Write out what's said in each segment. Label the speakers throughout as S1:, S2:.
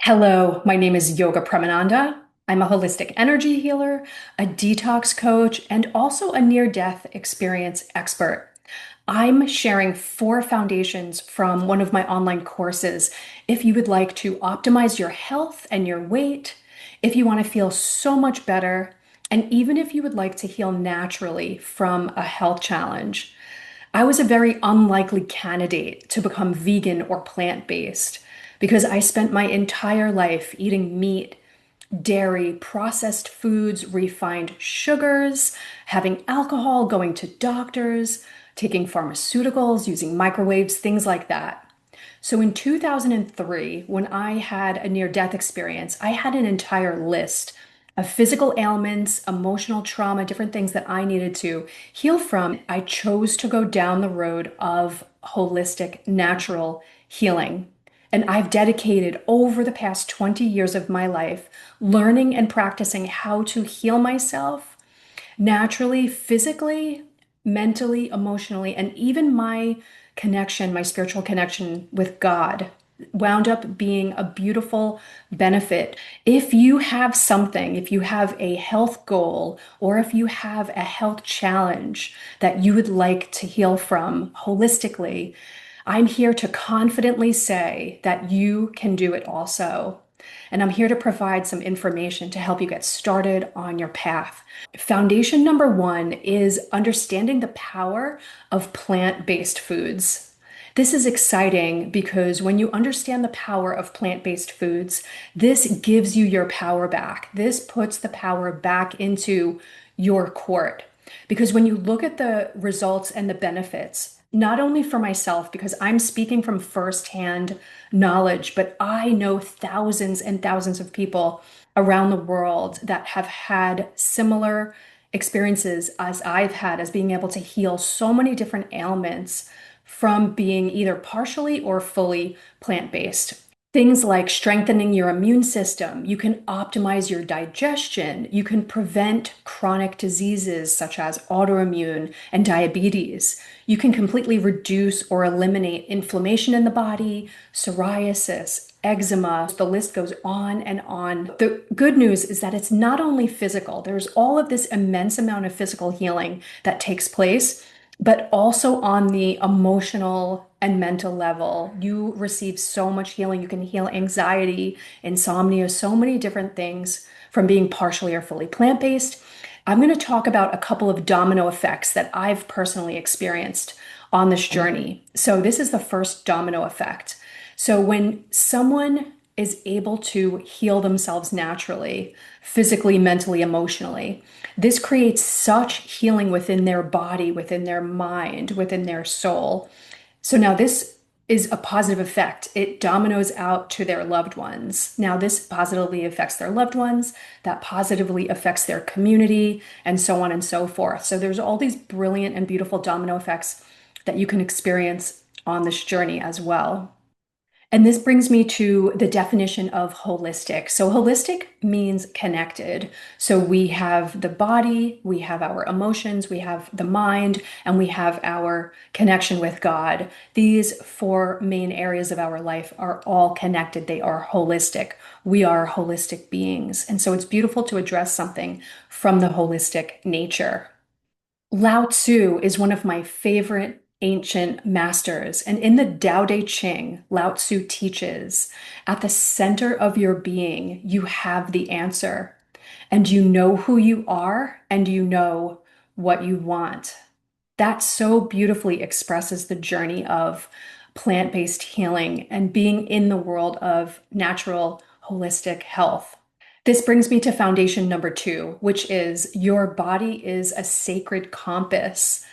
S1: Hello, my name is Yoga Pramananda. I'm a holistic energy healer, a detox coach, and also a near-death experience expert. I'm sharing 4 foundations from one of my online courses. If you would like to optimize your health and your weight, if you want to feel so much better, and even if you would like to heal naturally from a health challenge. I was a very unlikely candidate to become vegan or plant-based because I spent my entire life eating meat, dairy, processed foods, refined sugars, having alcohol, going to doctors, taking pharmaceuticals, using microwaves, things like that. So in 2003, when I had a near-death experience, I had an entire list of physical ailments, emotional trauma, different things that I needed to heal from. I chose to go down the road of holistic, natural healing. And I've dedicated over the past 20 years of my life learning and practicing how to heal myself naturally, physically, mentally, emotionally, and even my connection, my spiritual connection with God wound up being a beautiful benefit. If you have something, if you have a health goal, or if you have a health challenge that you would like to heal from holistically, I'm here to confidently say that you can do it also. And I'm here to provide some information to help you get started on your path. Foundation number 1 is understanding the power of plant-based foods. This is exciting because when you understand the power of plant-based foods, this gives you your power back. This puts the power back into your court. Because when you look at the results and the benefits, not only for myself, because I'm speaking from firsthand knowledge, but I know thousands and thousands of people around the world that have had similar experiences as I've had, as being able to heal so many different ailments from being either partially or fully plant-based. Things like strengthening your immune system, you can optimize your digestion, you can prevent chronic diseases such as autoimmune and diabetes. You can completely reduce or eliminate inflammation in the body, psoriasis, eczema. The list goes on and on. The good news is that it's not only physical, there's all of this immense amount of physical healing that takes place, but also on the emotional and mental level. You receive so much healing. You can heal anxiety, insomnia, so many different things from being partially or fully plant-based. I'm going to talk about a couple of domino effects that I've personally experienced on this journey. So this is the first domino effect. So when someone is able to heal themselves naturally, physically, mentally, emotionally, this creates such healing within their body, within their mind, within their soul. So now this is a positive effect. It dominoes out to their loved ones. Now, this positively affects their loved ones, that positively affects their community, and so on and so forth. So there's all these brilliant and beautiful domino effects that you can experience on this journey as well. And this brings me to the definition of holistic. So, holistic means connected. So, we have the body, we have our emotions, we have the mind, and we have our connection with God. These 4 main areas of our life are all connected, they are holistic. We are holistic beings. And so, it's beautiful to address something from the holistic nature. Lao Tzu is one of my favorite ancient masters. And in the Tao Te Ching, Lao Tzu teaches, at the center of your being, you have the answer. And you know who you are, and you know what you want. That so beautifully expresses the journey of plant-based healing and being in the world of natural, holistic health. This brings me to foundation number 2, which is your body is a sacred compass.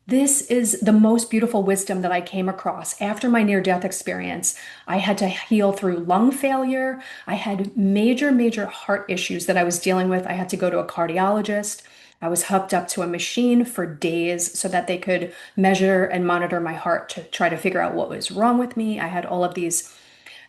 S1: This is the most beautiful wisdom that I came across after my near-death experience. I had to heal through lung failure. I had major, major heart issues that I was dealing with. I had to go to a cardiologist. I was hooked up to a machine for days so that they could measure and monitor my heart to try to figure out what was wrong with me. I had all of these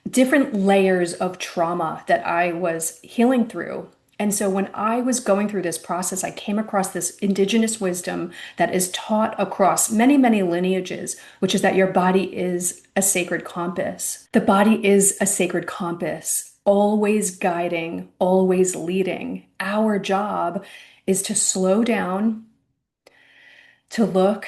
S1: different layers of trauma that I was healing through. And so when I was going through this process, I came across this indigenous wisdom that is taught across many, many lineages, which is that your body is a sacred compass. The body is a sacred compass. always guiding, always leading. Our job is to slow down, to look,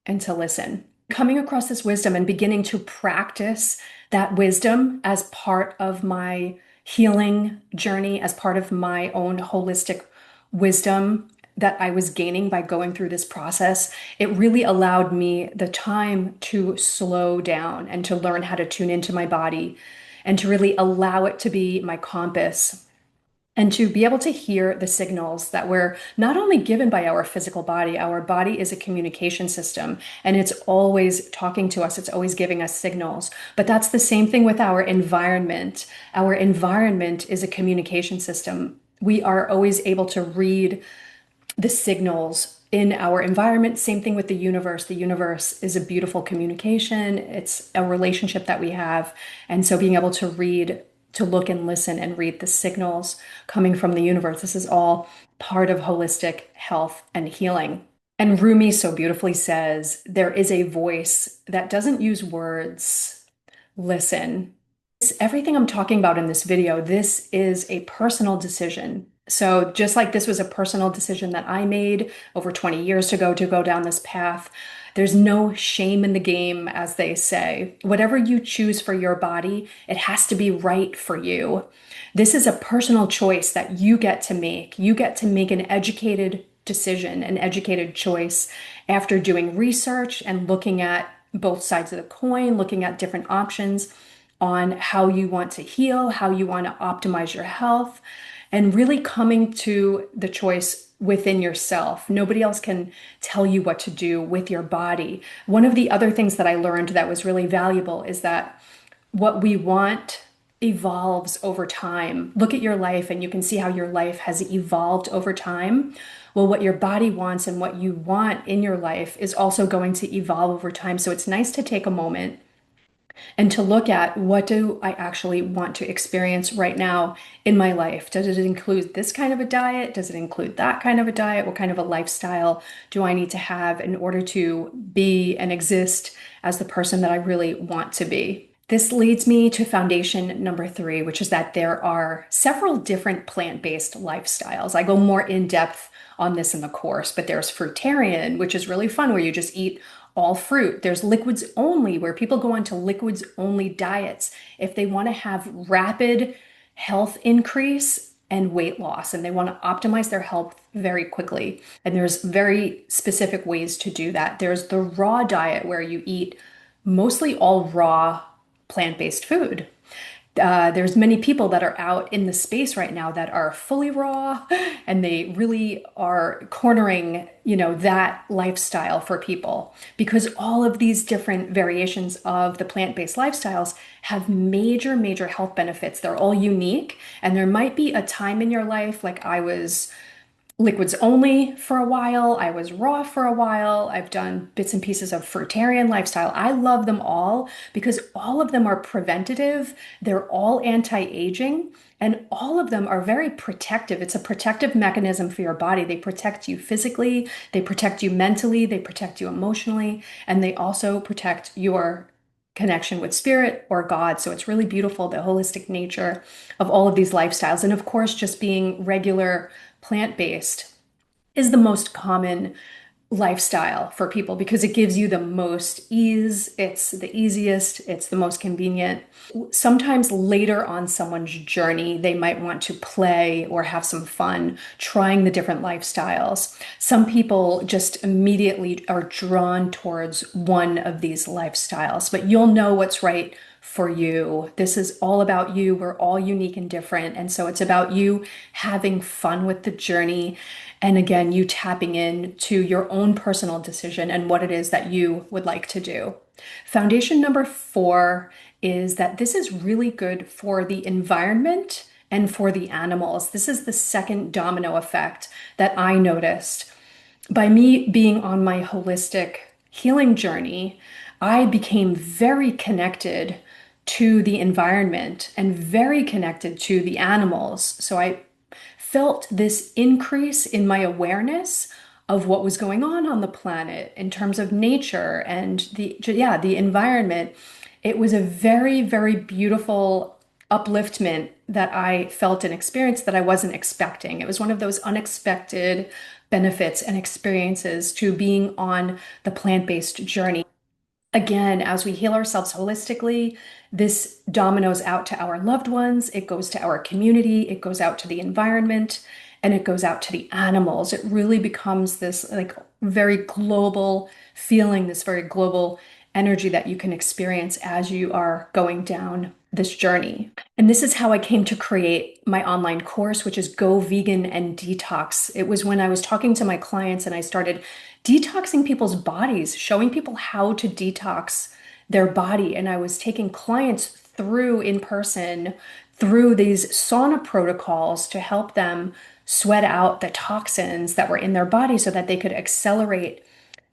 S1: and to listen. Coming across this wisdom and beginning to practice that wisdom as part of my healing journey, as part of my own holistic wisdom that I was gaining by going through this process, it really allowed me the time to slow down and to learn how to tune into my body and to really allow it to be my compass and to be able to hear the signals that we're not only given by our body is a communication system and it's always talking to us, it's always giving us signals. But that's the same thing with our environment. Our environment is a communication system. We are always able to read the signals in our environment. Same thing with the universe. The universe is a beautiful communication, it's a relationship that we have. And so being able to read, to look and listen and read the signals coming from the universe, this is all part of holistic health and healing. And Rumi so beautifully says, there is a voice that doesn't use words. Listen. Everything I'm talking about in this video, this is a personal decision. So just like this was a personal decision that I made over 20 years ago to go down this path, there's no shame in the game, as they say. Whatever you choose for your body, it has to be right for you. This is a personal choice that you get to make. You get to make an educated decision, an educated choice after doing research and looking at both sides of the coin, looking at different options on how you want to heal, how you want to optimize your health, and really coming to the choice within yourself. Nobody else can tell you what to do with your body. One of the other things that I learned that was really valuable is that what we want evolves over time. Look at your life and you can see how your life has evolved over time. Well, what your body wants and what you want in your life is also going to evolve over time. So it's nice to take a moment and to look at, what do I actually want to experience right now in my life? Does it include this kind of a diet? Does it include that kind of a diet? What kind of a lifestyle do I need to have in order to be and exist as the person that I really want to be? This leads me to foundation number 3, which is that there are several different plant-based lifestyles. I go more in depth on this in the course, but there's fruitarian, which is really fun, where you just eat all fruit. There's liquids only, where people go on to liquids only diets if they want to have rapid health increase and weight loss, and they want to optimize their health very quickly. And there's very specific ways to do that. There's the raw diet, where you eat mostly all raw plant-based food. There's many people that are out in the space right now that are fully raw, and they really are cornering, that lifestyle for people, because all of these different variations of the plant-based lifestyles have major, major health benefits. They're all unique, and there might be a time in your life, like I was liquids only for a while. I was raw for a while. I've done bits and pieces of fruitarian lifestyle. I love them all because all of them are preventative. They're all anti-aging, and all of them are very protective. It's a protective mechanism for your body. They protect you physically, they protect you mentally, they protect you emotionally, and they also protect your connection with spirit or God. So it's really beautiful, the holistic nature of all of these lifestyles. And of course, just being regular plant-based is the most common lifestyle for people because it gives you the most ease. It's the easiest, it's the most convenient. Sometimes later on someone's journey, they might want to play or have some fun trying the different lifestyles. Some people just immediately are drawn towards one of these lifestyles, but you'll know what's right for you. This is all about you. We're all unique and different. And so it's about you having fun with the journey. And again, you tapping in to your own personal decision and what it is that you would like to do. Foundation number 4 is that this is really good for the environment and for the animals. This is the second domino effect that I noticed. By me being on my holistic healing journey, I became very connected to the environment and very connected to the animals. So I felt this increase in my awareness of what was going on the planet in terms of nature and the environment. It was a very, very beautiful upliftment that I felt and experienced that I wasn't expecting. It was one of those unexpected benefits and experiences to being on the plant-based journey. Again, as we heal ourselves holistically, this dominoes out to our loved ones, it goes to our community, it goes out to the environment, and it goes out to the animals. It really becomes this like very global feeling, this very global energy that you can experience as you are going down this journey. And this is how I came to create my online course, which is Go Vegan and Detox. It was when I was talking to my clients and I started detoxing people's bodies, showing people how to detox their body. And I was taking clients through in person through these sauna protocols to help them sweat out the toxins that were in their body so that they could accelerate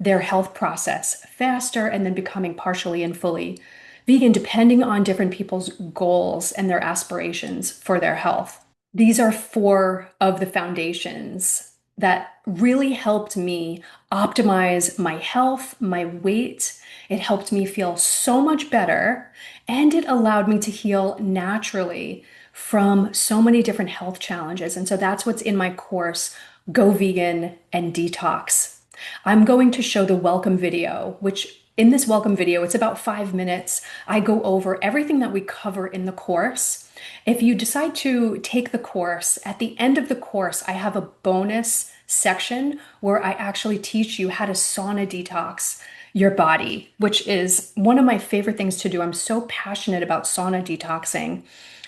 S1: their health process faster and then becoming partially and fully vegan, depending on different people's goals and their aspirations for their health. These are four of the foundations that really helped me optimize my health, my weight. It helped me feel so much better, and it allowed me to heal naturally from so many different health challenges. And so that's what's in my course, Go Vegan and Detox. I'm going to show the welcome video, which in this welcome video, it's about 5 minutes. I go over everything that we cover in the course. If you decide to take the course, at the end of the course, I have a bonus section where I actually teach you how to sauna detox your body, which is one of my favorite things to do. I'm so passionate about sauna detoxing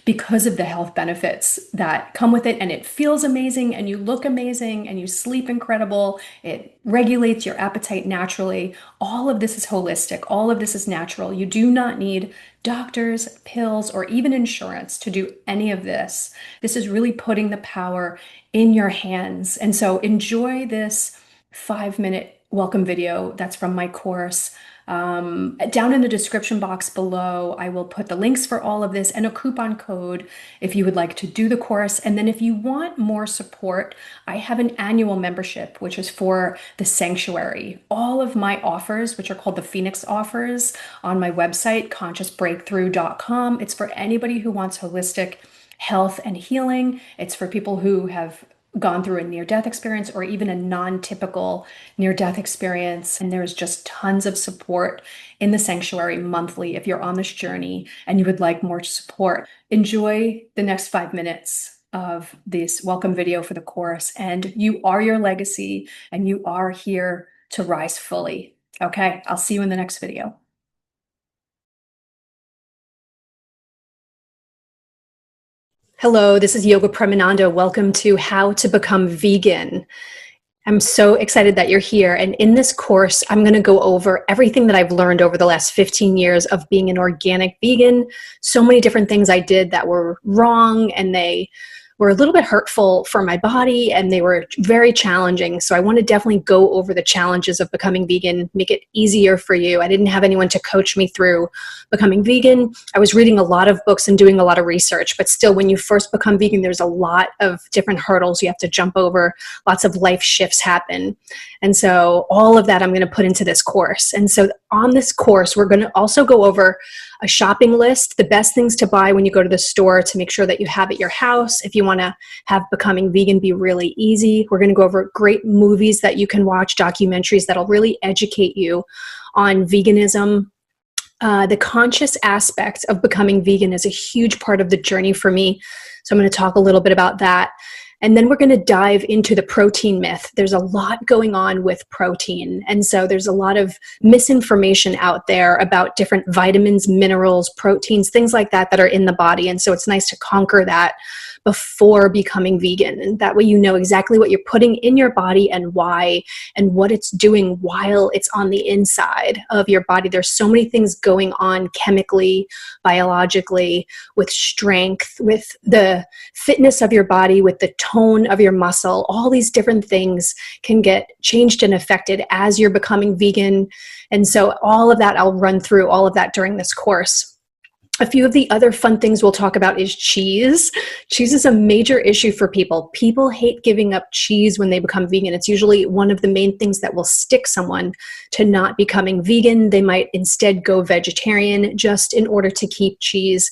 S1: because of the health benefits that come with it. And it feels amazing, and you look amazing, and you sleep incredible. It regulates your appetite naturally. All of this is holistic. All of this is natural. You do not need doctors, pills, or even insurance to do any of this. This is really putting the power in your hands. And so enjoy this 5-minute welcome video that's from my course. Down in the description box below, I will put the links for all of this and a coupon code if you would like to do the course. And then if you want more support, I have an annual membership, which is for the sanctuary. All of my offers, which are called the Phoenix offers on my website, consciousbreakthrough.com. It's for anybody who wants holistic health and healing. It's for people who have gone through a near-death experience or even a non-typical near-death experience. And there's just tons of support in the sanctuary monthly if you're on this journey and you would like more support. Enjoy the next 5 minutes of this welcome video for the course. And you are your legacy, and you are here to rise fully. Okay, I'll see you in the next video. Hello, this is Yoga Premananda. Welcome to How to Become Vegan. I'm so excited that you're here. And in this course, I'm going to go over everything that I've learned over the last 15 years of being an organic vegan. So many different things I did that were wrong, and they were a little bit hurtful for my body, and they were very challenging. So I want to definitely go over the challenges of becoming vegan, make it easier for you. I didn't have anyone to coach me through becoming vegan. I was reading a lot of books and doing a lot of research, but still, when you first become vegan, there's a lot of different hurdles you have to jump over. Lots of life shifts happen. And so all of that I'm going to put into this course. And so on this course, we're going to also go over a shopping list, the best things to buy when you go to the store to make sure that you have at your house. If you want to have becoming vegan be really easy, we're going to go over great movies that you can watch, documentaries that'll really educate you on veganism. The conscious aspect of becoming vegan is a huge part of the journey for me. So I'm going to talk a little bit about that. And then we're going to dive into the protein myth. There's a lot going on with protein. And so there's a lot of misinformation out there about different vitamins, minerals, proteins, things like that that are in the body. And so it's nice to conquer that before becoming vegan. And that way you know exactly what you're putting in your body and why, and what it's doing while it's on the inside of your body. There's so many things going on chemically, biologically, with strength, with the fitness of your body, with the tone of your muscle. All these different things can get changed and affected as you're becoming vegan. And so all of that, I'll run through all of that during this course. A few of the other fun things we'll talk about is cheese. Cheese is a major issue for people. People hate giving up cheese when they become vegan. It's usually one of the main things that will stick someone to not becoming vegan. They might instead go vegetarian just in order to keep cheese.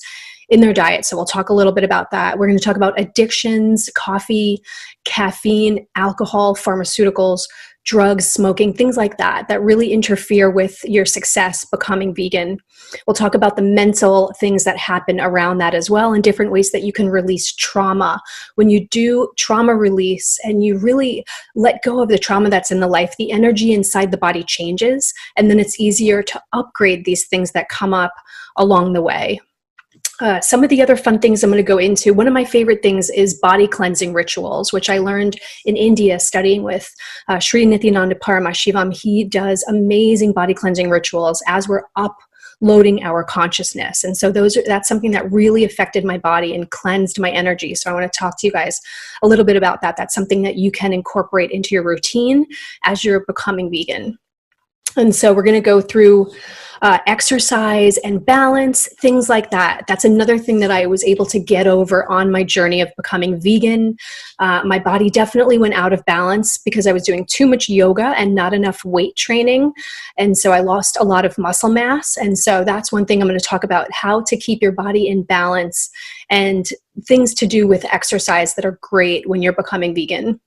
S1: in their diet. So we'll talk a little bit about that. We're going to talk about addictions, coffee, caffeine, alcohol, pharmaceuticals, drugs, smoking, things like that, that really interfere with your success becoming vegan. We'll talk about the mental things that happen around that as well, and different ways that you can release trauma. When you do trauma release and you really let go of the trauma that's in the life, the energy inside the body changes, and then it's easier to upgrade these things that come up along the way. Some of the other fun things I'm going to go into, one of my favorite things is body cleansing rituals, which I learned in India studying with Sri Nityananda Paramashivam. He does amazing body cleansing rituals as we're uploading our consciousness. And so that's something that really affected my body and cleansed my energy. So I want to talk to you guys a little bit about that. That's something that you can incorporate into your routine as you're becoming vegan. And so we're going to go through exercise and balance, things like that. That's another thing that I was able to get over on my journey of becoming vegan. My body definitely went out of balance because I was doing too much yoga and not enough weight training. And so I lost a lot of muscle mass. And so that's one thing I'm going to talk about, how to keep your body in balance and things to do with exercise that are great when you're becoming vegan.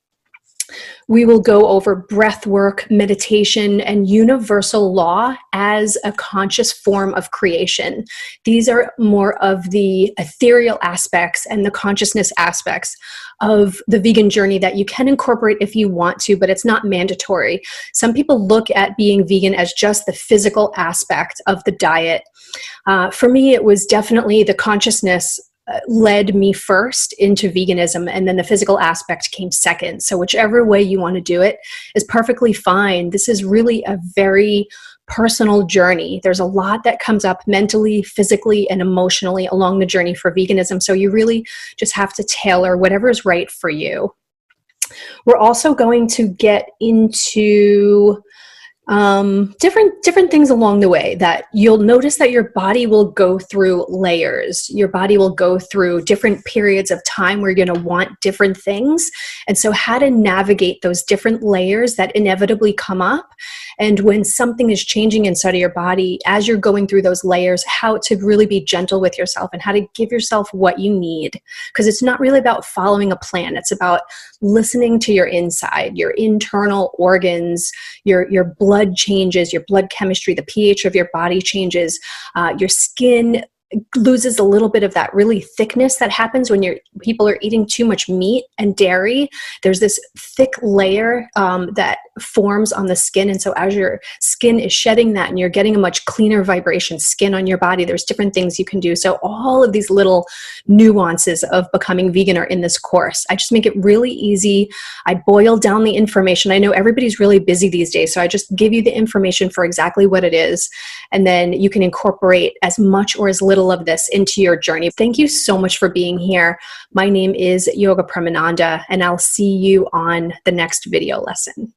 S1: We will go over breath work, meditation, and universal law as a conscious form of creation. These are more of the ethereal aspects and the consciousness aspects of the vegan journey that you can incorporate if you want to, but it's not mandatory. Some people look at being vegan as just the physical aspect of the diet. For me, it was definitely the consciousness led me first into veganism, and then the physical aspect came second. So whichever way you want to do it is perfectly fine. This is really a very personal journey. There's a lot that comes up mentally, physically, and emotionally along the journey for veganism. So you really just have to tailor whatever is right for you. We're also going to get into different things along the way that you'll notice that your body will go through layers. Your body will go through different periods of time where you're going to want different things. And so how to navigate those different layers that inevitably come up. And when something is changing inside of your body, as you're going through those layers, how to really be gentle with yourself and how to give yourself what you need. Because it's not really about following a plan. It's about listening to your inside, your internal organs, your blood changes, your blood chemistry, the pH of your body changes, your skin loses a little bit of that really thickness that happens when people are eating too much meat and dairy. There's this thick layer that forms on the skin. And so as your skin is shedding that and you're getting a much cleaner vibration skin on your body, there's different things you can do. So all of these little nuances of becoming vegan are in this course. I just make it really easy. I boil down the information. I know everybody's really busy these days, so I just give you the information for exactly what it is. And then you can incorporate as much or as little of this into your journey. Thank you so much for being here. My name is Yoga Pramananda, and I'll see you on the next video lesson.